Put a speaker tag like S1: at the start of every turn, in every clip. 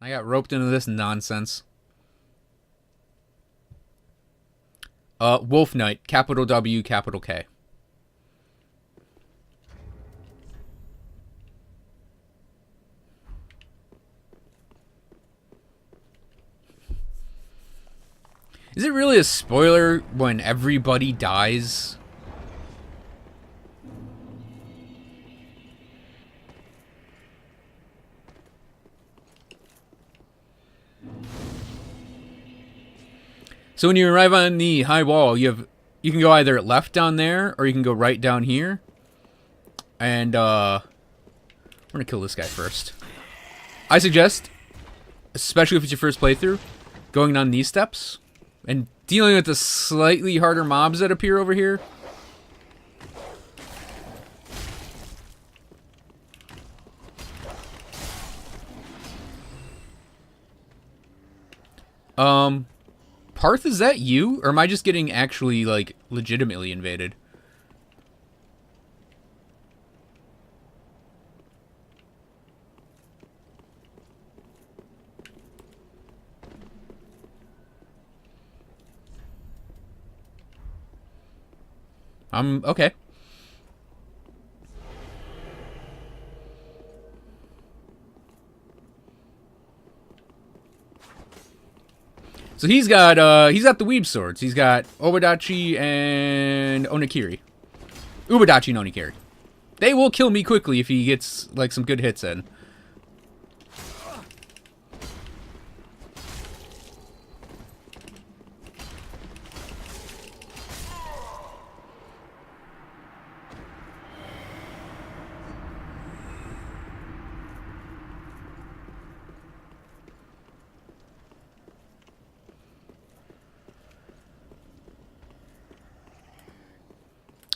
S1: I got roped into this nonsense. Wolf Knight, capital W, capital K. Is it really a spoiler when everybody dies? So when you arrive on the high wall, you can go either left down there or you can go right down here. And we're gonna kill this guy first. I suggest, especially if it's your first playthrough, going down these steps and dealing with the slightly harder mobs that appear over here. Parth, is that you? Or am I just getting actually, like, legitimately invaded? Okay. So he's got the weeb swords. He's got Obadachi and Onikiri. Ubadachi and Onikiri. They will kill me quickly if he gets, like, some good hits in.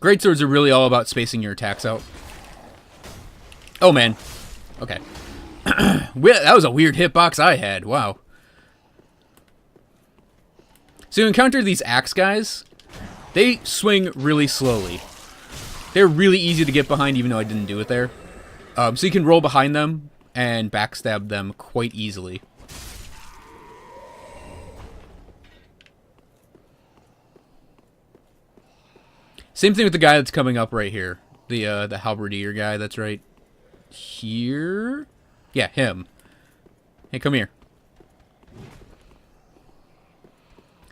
S1: Greatswords are really all about spacing your attacks out. Oh, man. Okay. That was a weird hitbox I had. Wow. So you encounter these axe guys. They swing really slowly. They're really easy to get behind, even though I didn't do it there. So you can roll behind them and backstab them quite easily. Same thing with the guy that's coming up right here. The halberdier guy that's right here. Yeah, him. Hey, come here.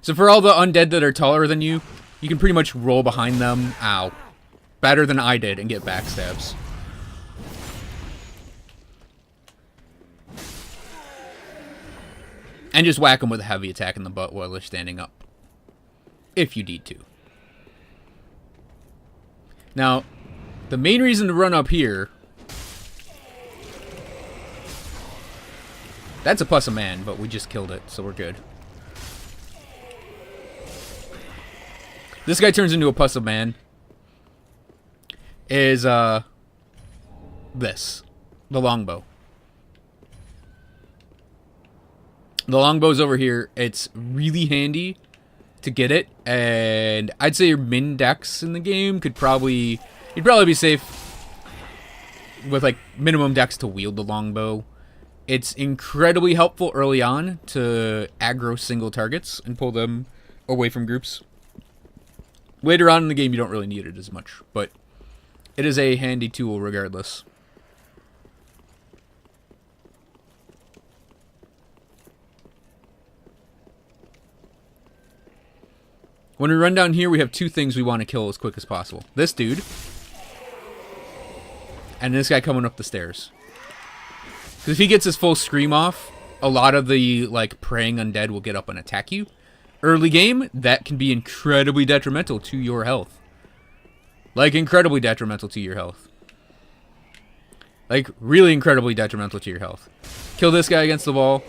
S1: So for all the undead that are taller than you, you can pretty much roll behind them. Ow. Better than I did and get backstabs. And just whack them with a heavy attack in the butt while they're standing up. If you need to. Now, the main reason to run up here... That's a plus a man, but we just killed it, so we're good. This guy turns into a plus a man. Is, this. The longbow. The longbow's over here. It's really handy to get it, and I'd say your min dex in the game you'd probably be safe with like minimum dex to wield the longbow. It's incredibly helpful early on to aggro single targets and pull them away from groups. Later on in the game you don't really need it as much, but it is a handy tool regardless. When we run down here, we have two things we want to kill as quick as possible. This dude. And this guy coming up the stairs. Because if he gets his full scream off, a lot of the, like, preying undead will get up and attack you. Early game, that can be incredibly detrimental to your health. Like, incredibly detrimental to your health. Like, really incredibly detrimental to your health. Kill this guy against the wall.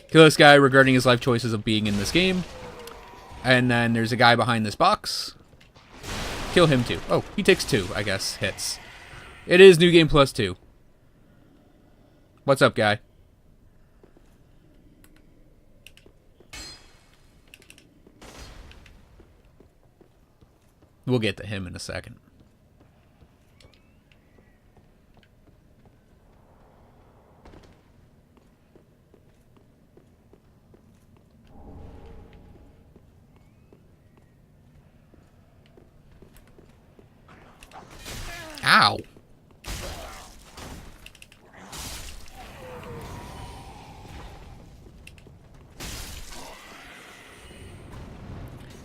S1: Kill this guy regarding his life choices of being in this game. And then there's a guy behind this box. Kill him too. Oh, he takes 2, I guess, hits. It is New Game Plus 2. What's up, guy? We'll get to him in a second. Ow.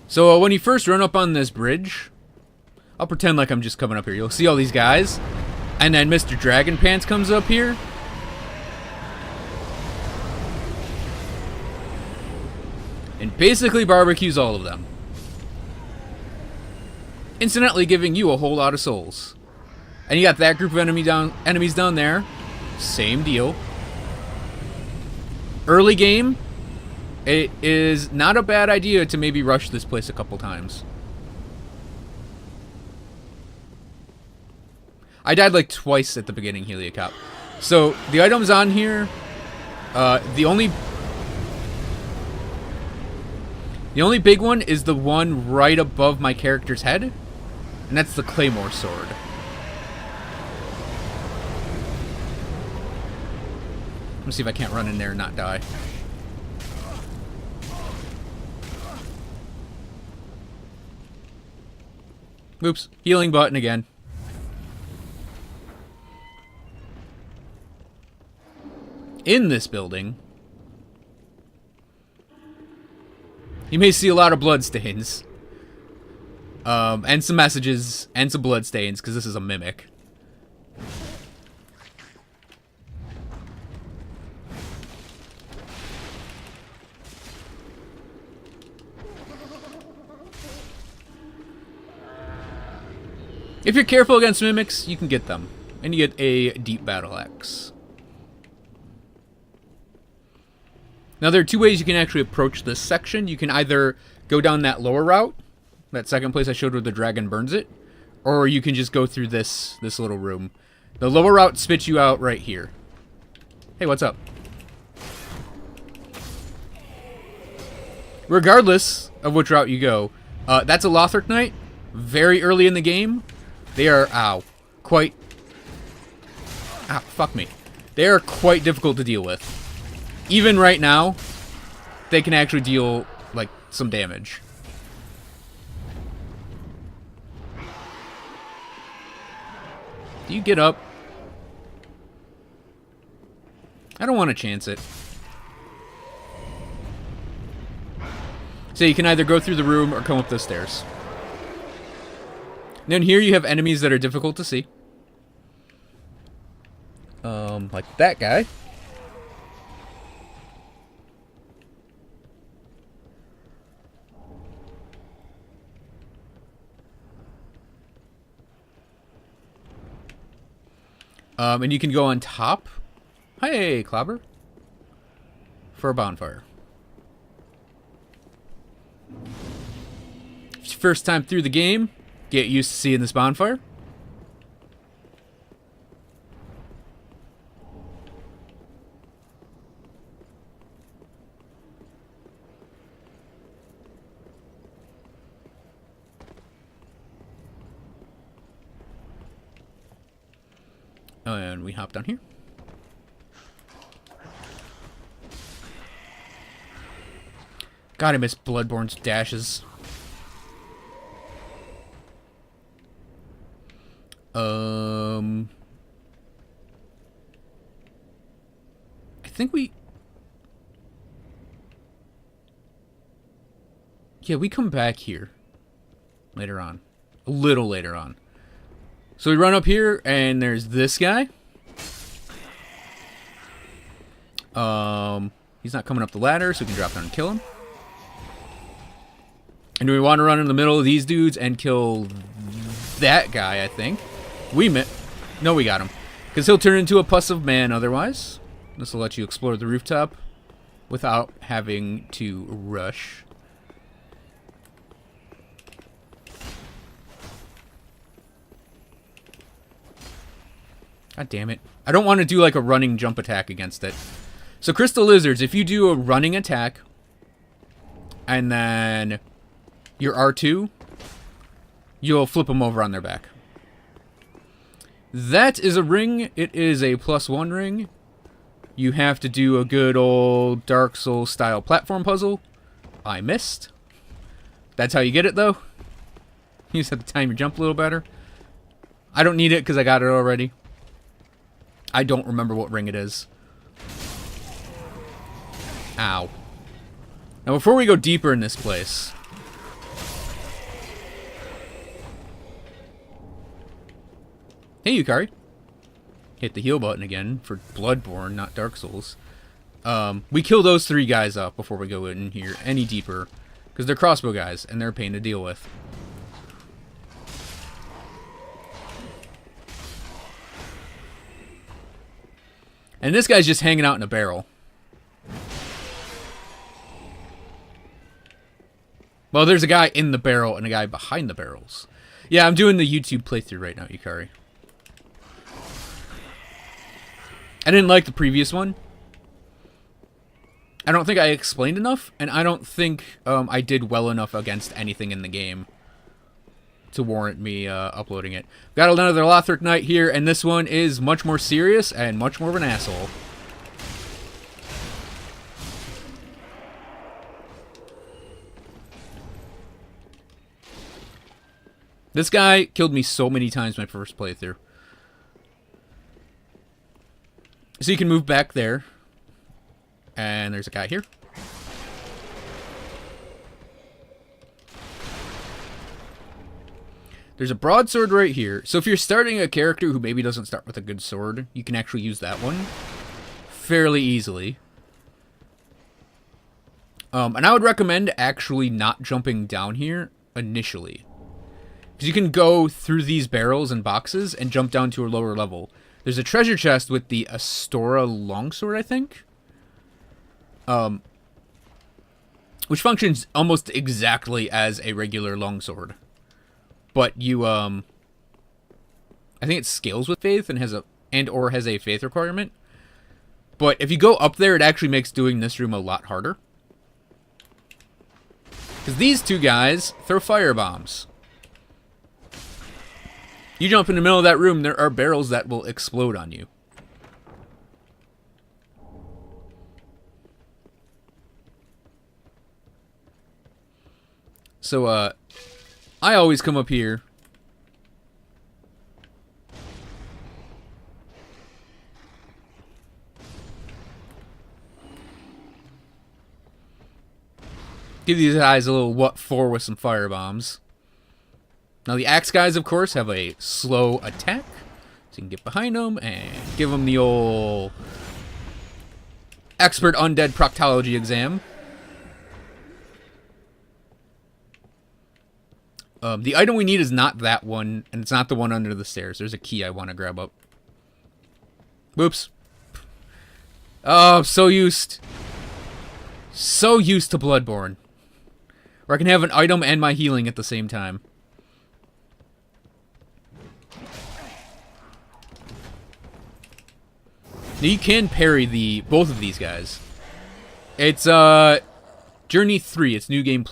S1: So when you first run up on this bridge, I'll pretend like I'm just coming up here. You'll see all these guys, and then Mr. Dragon Pants comes up here. And basically barbecues all of them. Incidentally giving you a whole lot of souls. And you got that group of enemies down there. Same deal. Early game, it is not a bad idea to maybe rush this place a couple times. I died like twice at the beginning, Heliocop. So the items on here, the only big one is the one right above my character's head, and that's the Claymore Sword. Let me see if I can't run in there and not die. Oops, healing button again. In this building, you may see a lot of bloodstains. And some messages, and some bloodstains, because this is a mimic. If you're careful against mimics, you can get them. And you get a deep battle axe. Now there are two ways you can actually approach this section. You can either go down that lower route, that second place I showed where the dragon burns it, or you can just go through this little room. The lower route spits you out right here. Hey, what's up? Regardless of which route you go, that's a Lothric Knight. Very early in the game, they are, fuck me. They are quite difficult to deal with. Even right now, they can actually deal, like, some damage. Do you get up? I don't want to chance it. So you can either go through the room or come up the stairs. And then here you have enemies that are difficult to see. Like that guy. And you can go on top. Hey, Clobber. For a bonfire. It's your first time through the game. Get used to seeing this bonfire. And we hop down here. God, I miss Bloodborne's dashes. I think we... Yeah, we come back here later on. A little later on. So we run up here, and there's this guy. He's not coming up the ladder, so we can drop down and kill him. And do we want to run in the middle of these dudes and kill that guy, I think. No, we got him. Because he'll turn into a pus of man otherwise. This will let you explore the rooftop without having to rush. God damn it. I don't want to do like a running jump attack against it. So crystal lizards, if you do a running attack and then your R2, you'll flip them over on their back. That is a ring. It is a +1 ring. You have to do a good old Dark Souls style platform puzzle. I missed. That's how you get it though. You just have to time your jump a little better. I don't need it because I got it already. I don't remember what ring it is. Ow. Now, before we go deeper in this place... Hey, Yukari. Hit the heal button again for Bloodborne, not Dark Souls. We kill those 3 guys up before we go in here any deeper. Because they're crossbow guys, and they're a pain to deal with. And this guy's just hanging out in a barrel. Well, there's a guy in the barrel and a guy behind the barrels. Yeah, I'm doing the YouTube playthrough right now, Yukari. I didn't like the previous one. I don't think I explained enough, and I don't think I did well enough against anything in the game to warrant me uploading it. Got another Lothric Knight here, and this one is much more serious and much more of an asshole. This guy killed me so many times my first playthrough. So you can move back there. And there's a guy here. There's a broadsword right here. So if you're starting a character who maybe doesn't start with a good sword, you can actually use that one fairly easily. And I would recommend actually not jumping down here initially. Because you can go through these barrels and boxes and jump down to a lower level. There's a treasure chest with the Astora longsword, I think. Which functions almost exactly as a regular longsword. But you, I think it scales with faith and has a faith requirement. But if you go up there, it actually makes doing this room a lot harder. Because these 2 guys throw fire bombs. You jump in the middle of that room, there are barrels that will explode on you. So, I always come up here. Give these guys a little what for with some fire bombs. Now, the axe guys, of course, have a slow attack. So you can get behind them and give them the old expert undead proctology exam. The item we need is not that one, and it's not the one under the stairs. There's a key I want to grab up. Whoops. Oh, I'm so used to Bloodborne. Where I can have an item and my healing at the same time. Now you can parry both of these guys. It's Journey 3, it's New Game ++.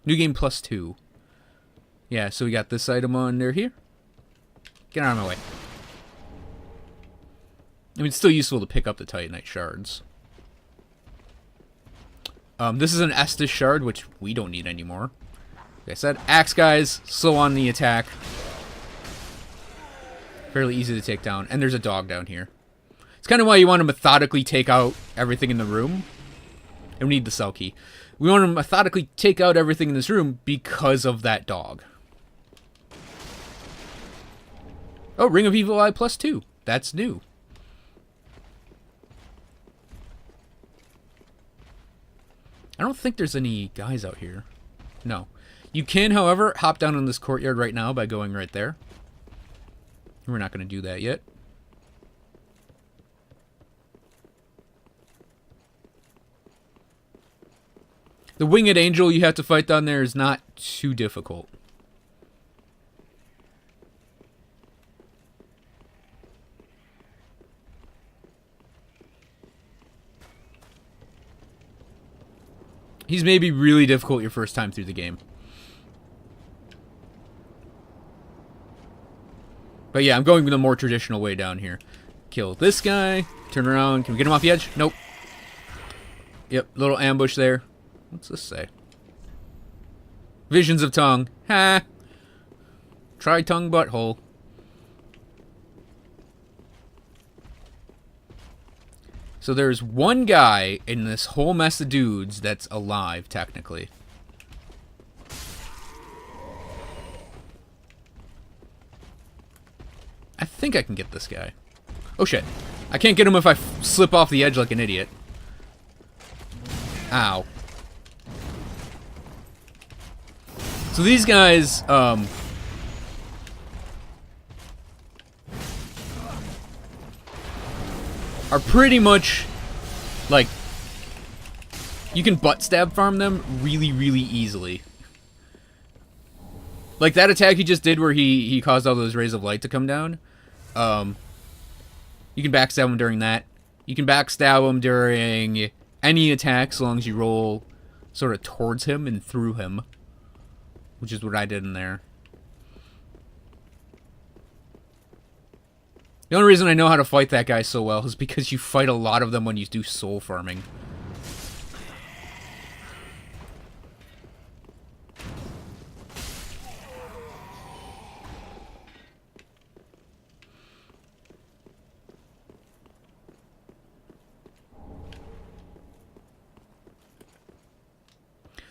S1: New Game +2. Yeah, so we got this item under here. Get out of my way. I mean, it's still useful to pick up the Titanite shards. This is an Estus shard, which we don't need anymore. Like I said, axe guys, slow on the attack. Fairly easy to take down. And there's a dog down here. It's kind of why you want to methodically take out everything in the room. And we need the cell key. We want to methodically take out everything in this room because of that dog. Oh, Ring of Evil Eye +2. That's new. I don't think there's any guys out here. No. You can, however, hop down in this courtyard right now by going right there. We're not going to do that yet. The winged angel you have to fight down there is not too difficult. He's maybe really difficult your first time through the game. But yeah, I'm going the more traditional way down here. Kill this guy. Turn around. Can we get him off the edge? Nope. Yep, little ambush there. What's this say? Visions of tongue. Ha! Try tongue butthole. So there's one guy in this whole mess of dudes that's alive, technically. I think I can get this guy. Oh shit. I can't get him if I slip off the edge like an idiot. Ow. So these guys, are pretty much, like, you can butt stab farm them really, really easily. Like that attack he just did where he caused all those rays of light to come down. You can backstab him during that. You can backstab him during any attack as long as you roll sort of towards him and through him. Which is what I did in there. The only reason I know how to fight that guy so well is because you fight a lot of them when you do soul farming.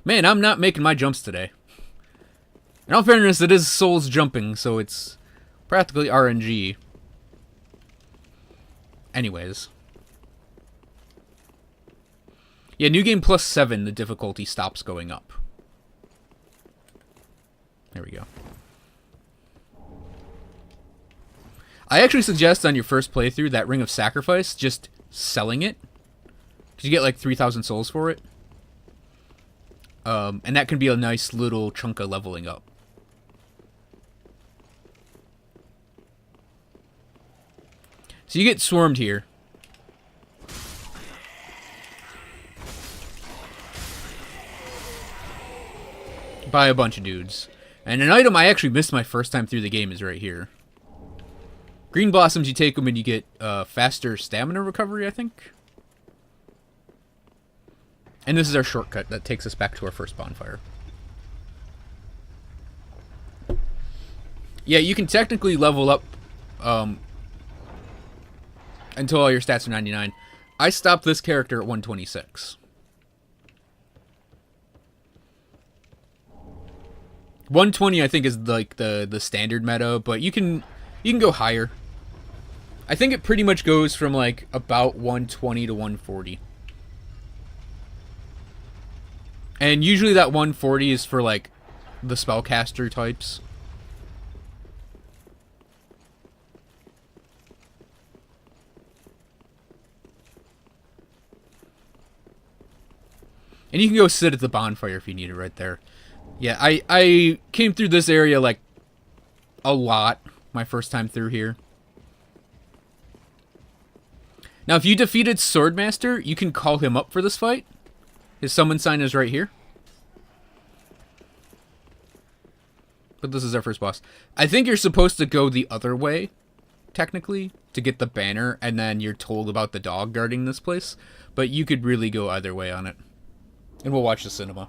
S1: Man, I'm not making my jumps today. In all fairness, it is souls jumping, so it's practically RNG. Anyways. Yeah, New Game Plus 7, the difficulty stops going up. There we go. I actually suggest on your first playthrough that Ring of Sacrifice, just selling it. Because you get like 3,000 souls for it. And that can be a nice little chunk of leveling up. So you get swarmed here. By a bunch of dudes. And an item I actually missed my first time through the game is right here. Green blossoms, you take them and you get faster stamina recovery, I think. And this is our shortcut that takes us back to our first bonfire. Yeah, you can technically level up until all your stats are 99. I stopped this character at 126. 120 I think is like the standard meta, but you can go higher. I think it pretty much goes from like about 120 to 140. And usually that 140 is for like the spellcaster types. And you can go sit at the bonfire if you need it right there. Yeah, I came through this area like a lot my first time through here. Now, if you defeated Swordmaster, you can call him up for this fight. His summon sign is right here. But this is our first boss. I think you're supposed to go the other way, technically, to get the banner, and then you're told about the dog guarding this place. But you could really go either way on it. And we'll watch the cinema.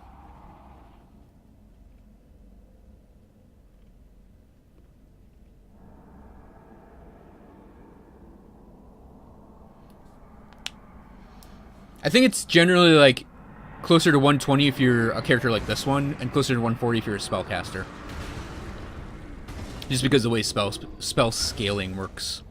S1: I think it's generally like closer to 120 if you're a character like this one, and closer to 140 if you're a spellcaster. Just because of the way spell scaling works.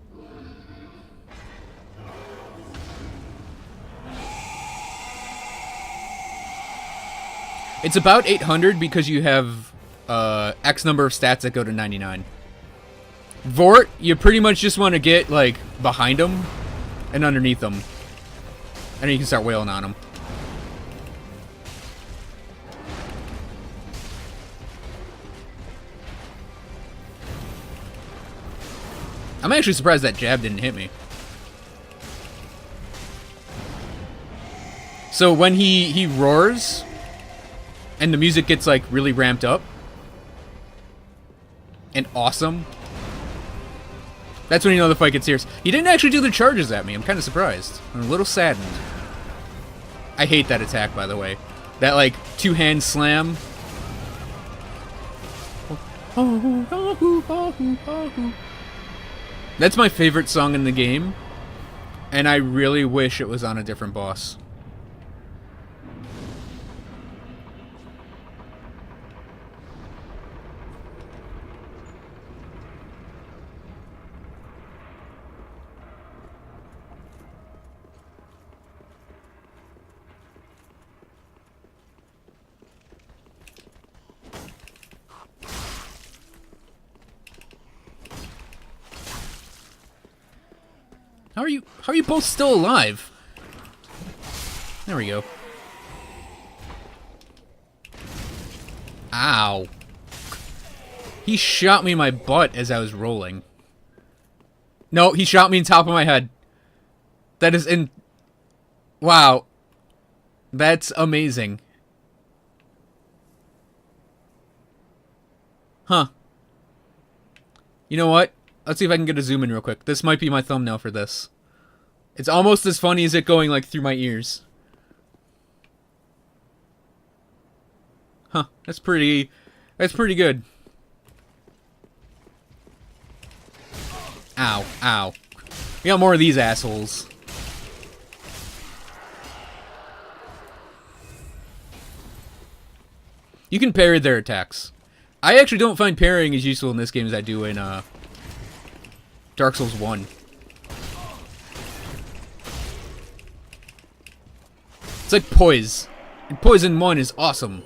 S1: It's about 800 because you have X number of stats that go to 99. Vort, you pretty much just want to get like behind them and underneath them. And then you can start wailing on them. I'm actually surprised that jab didn't hit me. So when he roars, and the music gets like really ramped up, and awesome, that's when you know the fight gets serious. He didn't actually do the charges at me. I'm kind of surprised. I'm a little saddened. I hate that attack, by the way. That like two-hand slam. That's my favorite song in the game, and I really wish it was on a different boss. How are you both still alive? There we go. Ow. He shot me in my butt as I was rolling. No, he shot me in top of my head. That is in... Wow. That's amazing. Huh. You know what? Let's see if I can get a zoom in real quick. This might be my thumbnail for this. It's almost as funny as it going like through my ears. Huh. That's pretty good. Ow. Ow. We got more of these assholes. You can parry their attacks. I actually don't find parrying as useful in this game as I do in Dark Souls 1. It's like poise. And poise in 1 is awesome.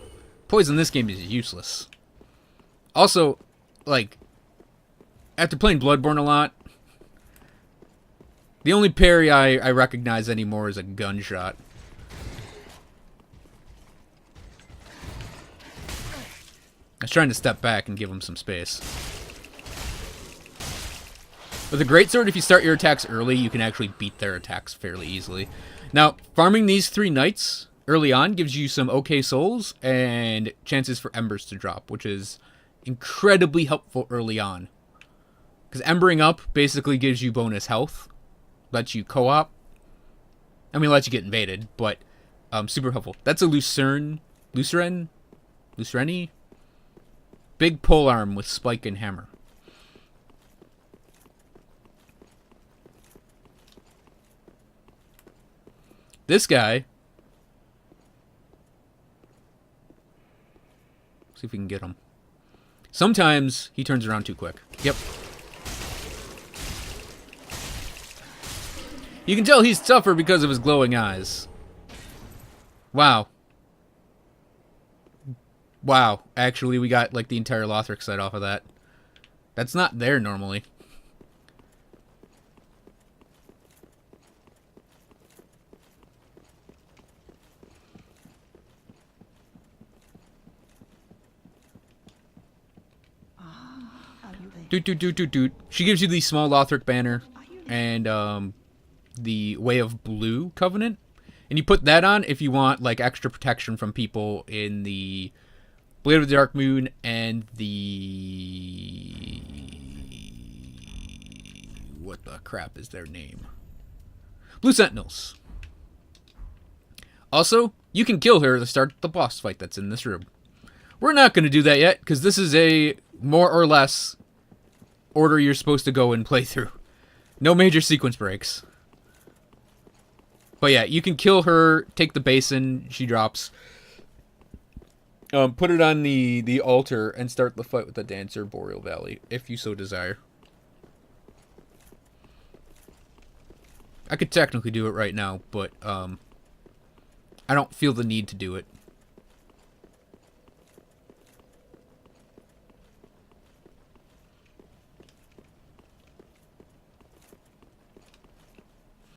S1: Poise in this game is useless. Also, like, after playing Bloodborne a lot, the only parry I recognize anymore is a gunshot. I was trying to step back and give him some space. With a greatsword, if you start your attacks early, you can actually beat their attacks fairly easily. Now, farming these 3 knights early on gives you some okay souls and chances for embers to drop, which is incredibly helpful early on. Because embering up basically gives you bonus health, lets you co-op. I mean, lets you get invaded, but super helpful. That's a Lucerne? Big polearm with spike and hammer. This guy... See if we can get him. Sometimes he turns around too quick. Yep. You can tell he's tougher because of his glowing eyes. Wow. Wow. Actually, we got like the entire Lothric set off of that. That's not there normally. Doot. She gives you the small Lothric banner and the Way of Blue Covenant. And you put that on if you want like extra protection from people in the Blade of the Dark Moon and the... What the crap is their name? Blue Sentinels. Also, you can kill her to start the boss fight that's in this room. We're not going to do that yet, because this is a more or less order you're supposed to go and play through. No major sequence breaks. But yeah, you can kill her, take the basin she drops, put it on the altar, and start the fight with the Dancer Boreal Valley, if you so desire. I could technically do it right now, but I don't feel the need to do it.